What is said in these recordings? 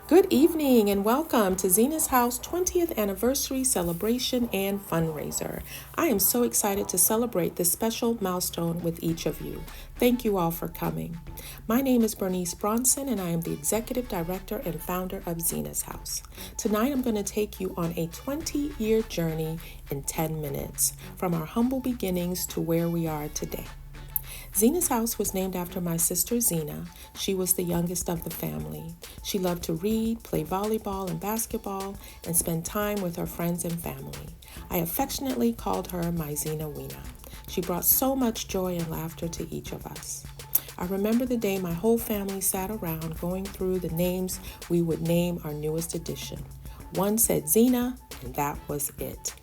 Good evening and welcome to Zena's House 20th Anniversary Celebration and Fundraiser. I am so excited to celebrate this special milestone with each of you. Thank you all for coming. My name is Bernice Bronson and I am the Executive Director and founder of Zena's House. Tonight I'm going to take you on a 20-year journey in 10 minutes, from our humble beginnings to where we are today. Zena's House was named after my sister Zena. She was the youngest of the family. She loved to read, play volleyball and basketball, and spend time with her friends and family. I affectionately called her my Zena Weena. She brought so much joy and laughter to each of us. I remember the day my whole family sat around going through the names we would name our newest addition. One said Zena, and that was it.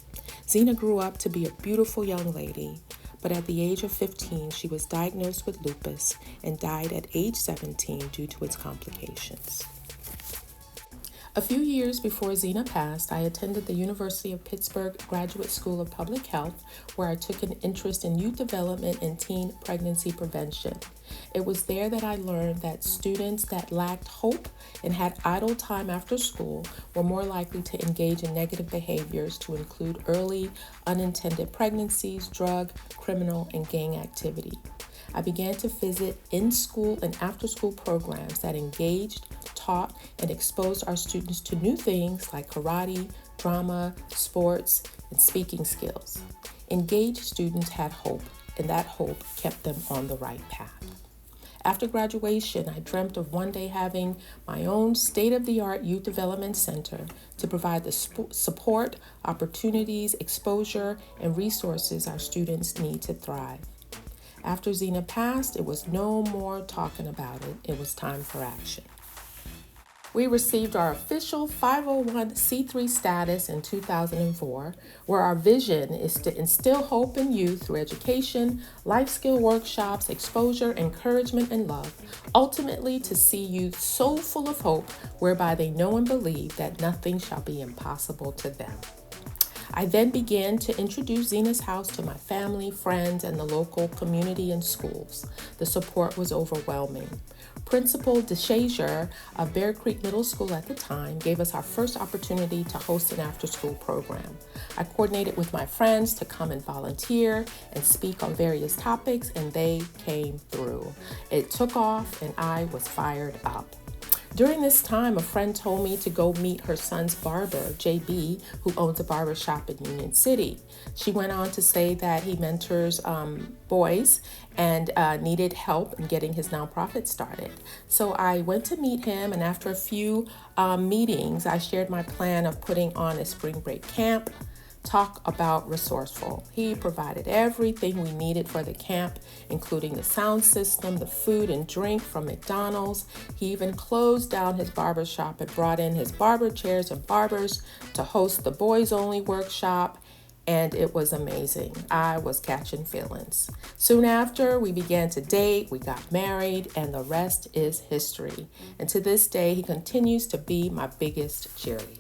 Zena grew up to be a beautiful young lady. But at the age of 15, she was diagnosed with lupus and died at age 17 due to its complications. A few years before Zena passed, I attended the University of Pittsburgh Graduate School of Public Health, where I took an interest in youth development and teen pregnancy prevention. It was there that I learned that students that lacked hope and had idle time after school were more likely to engage in negative behaviors, to include early unintended pregnancies, drug, criminal, and gang activity. I began to visit in-school and after-school programs that engaged, taught, and exposed our students to new things like karate, drama, sports, and speaking skills. Engaged students had hope, and that hope kept them on the right path. After graduation, I dreamt of one day having my own state-of-the-art youth development center to provide the support, opportunities, exposure, and resources our students need to thrive. After Zena passed, it was no more talking about it. It was time for action. We received our official 501c3 status in 2004, where our vision is to instill hope in youth through education, life skill workshops, exposure, encouragement, and love, ultimately to see youth so full of hope whereby they know and believe that nothing shall be impossible to them. I then began to introduce Zena's House to my family, friends, and the local community and schools. The support was overwhelming. Principal DeShazier of Bear Creek Middle School at the time gave us our first opportunity to host an after-school program. I coordinated with my friends to come and volunteer and speak on various topics, and they came through. It took off, and I was fired up. During this time, a friend told me to go meet her son's barber, JB, who owns a barber shop in Union City. She went on to say that he mentors boys and needed help in getting his nonprofit started. So I went to meet him, and after a few meetings, I shared my plan of putting on a spring break camp. Talk about resourceful. He provided everything we needed for the camp, including the sound system, the food and drink from McDonald's. He even closed down his barber shop and brought in his barber chairs and barbers to host the boys only workshop. And it was amazing. I was catching feelings. Soon after, we began to date, we got married, and the rest is history. And to this day, he continues to be my biggest cheerleader.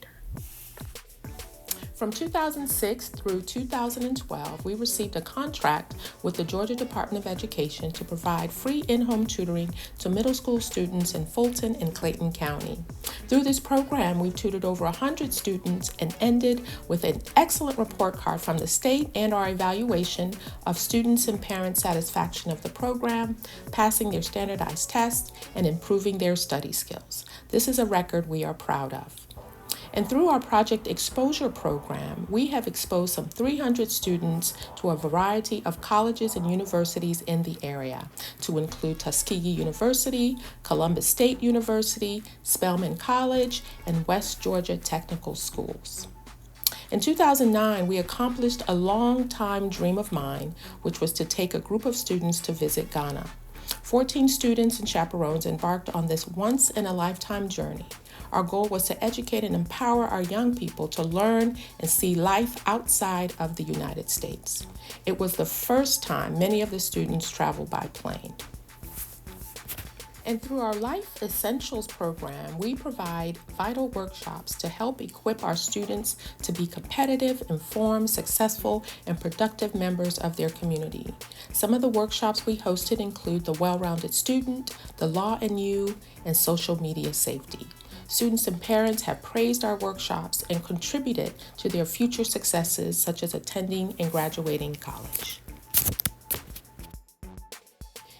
From 2006 through 2012, we received a contract with the Georgia Department of Education to provide free in-home tutoring to middle school students in Fulton and Clayton County. Through this program, we've tutored over 100 students and ended with an excellent report card from the state and our evaluation of students and parent satisfaction of the program, passing their standardized tests, and improving their study skills. This is a record we are proud of. And through our Project Exposure program, we have exposed some 300 students to a variety of colleges and universities in the area, to include Tuskegee University, Columbus State University, Spelman College, and West Georgia Technical Schools. In 2009, we accomplished a long-time dream of mine, which was to take a group of students to visit Ghana. 14 students and chaperones embarked on this once-in-a-lifetime journey. Our goal was to educate and empower our young people to learn and see life outside of the United States. It was the first time many of the students traveled by plane. And through our Life Essentials program, we provide vital workshops to help equip our students to be competitive, informed, successful, and productive members of their community. Some of the workshops we hosted include the well-rounded student, the law and you, and social media safety. Students and parents have praised our workshops and contributed to their future successes, such as attending and graduating college.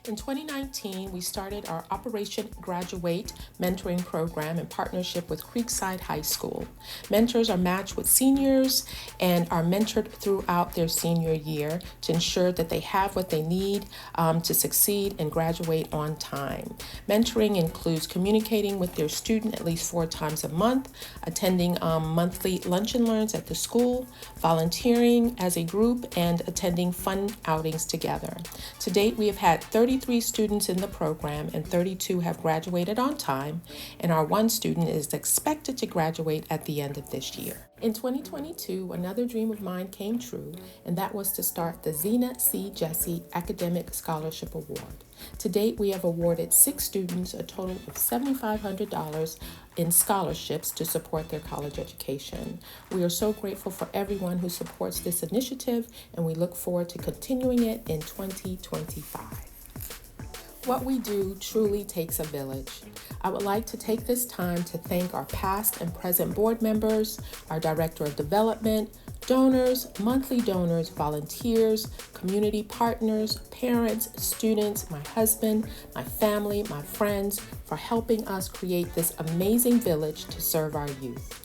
In 2019, we started our Operation Graduate mentoring program in partnership with Creekside High School. Mentors are matched with seniors and are mentored throughout their senior year to ensure that they have what they need to succeed and graduate on time. Mentoring includes communicating with their student at least 4 times a month, attending monthly lunch and learns at the school, volunteering as a group, and attending fun outings together. To date, we have had 33 students in the program and 32 have graduated on time, and our one student is expected to graduate at the end of this year. In 2022, another dream of mine came true, and that was to start the Zena C. Jesse Academic Scholarship Award. To date, we have awarded 6 students a total of $7,500 in scholarships to support their college education. We are so grateful for everyone who supports this initiative, and we look forward to continuing it in 2025. What we do truly takes a village. I would like to take this time to thank our past and present board members, our Director of Development, donors, monthly donors, volunteers, community partners, parents, students, my husband, my family, my friends, for helping us create this amazing village to serve our youth.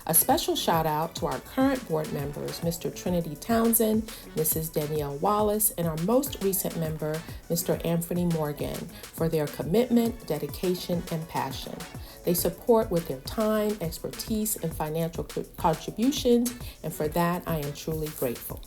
A special shout out to our current board members, Mr. Trinity Townsend, Mrs. Danielle Wallace, and our most recent member, Mr. Anthony Morgan, for their commitment, dedication, and passion. They support with their time, expertise, and financial contributions, and for that I am truly grateful.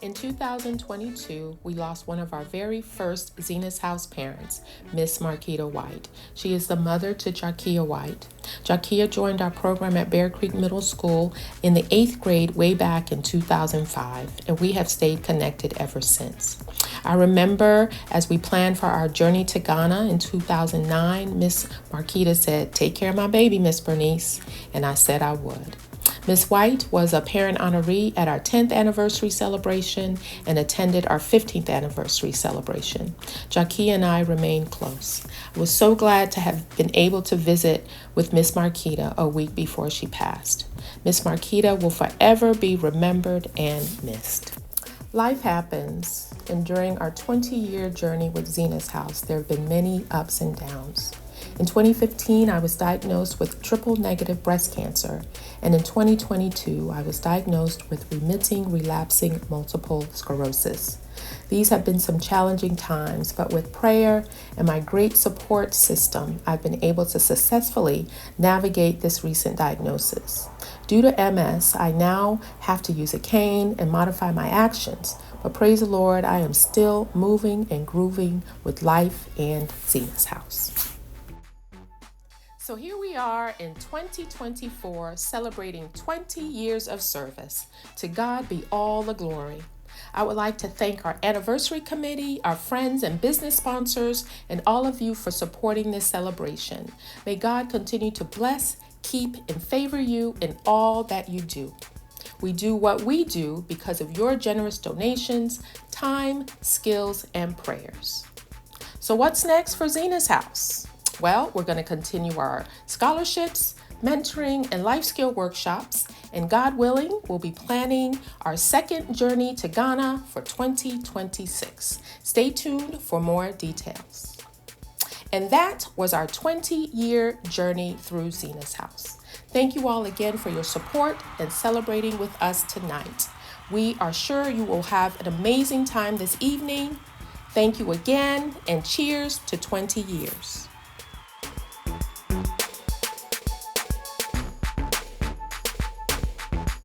In 2022, we lost one of our very first Zena's House parents, Miss Marquita White. She is the mother to Jakia White. Jakia joined our program at Bear Creek Middle School in the 8th grade way back in 2005, and we have stayed connected ever since. I remember as we planned for our journey to Ghana in 2009, Miss Marquita said, "Take care of my baby, Miss Bernice," and I said I would. Ms. White was a parent honoree at our 10th anniversary celebration and attended our 15th anniversary celebration. Jakia and I remain close. I was so glad to have been able to visit with Ms. Marquita a week before she passed. Ms. Marquita will forever be remembered and missed. Life happens, and during our 20-year journey with Zena's House, there have been many ups and downs. In 2015, I was diagnosed with triple-negative breast cancer, and in 2022, I was diagnosed with remitting, relapsing multiple sclerosis. These have been some challenging times, but with prayer and my great support system, I've been able to successfully navigate this recent diagnosis. Due to MS, I now have to use a cane and modify my actions, but praise the Lord, I am still moving and grooving with life and Zena's House. So here we are in 2024 celebrating 20 years of service. To God be all the glory. I would like to thank our anniversary committee, our friends and business sponsors, and all of you for supporting this celebration. May God continue to bless, keep, and favor you in all that you do. We do what we do because of your generous donations, time, skills, and prayers. So what's next for Zena's House? Well, we're going to continue our scholarships, mentoring, and life skill workshops, and God willing, we'll be planning our second journey to Ghana for 2026. Stay tuned for more details. And that was our 20-year journey through Zena's House. Thank you all again for your support and celebrating with us tonight. We are sure you will have an amazing time this evening. Thank you again, and cheers to 20 years.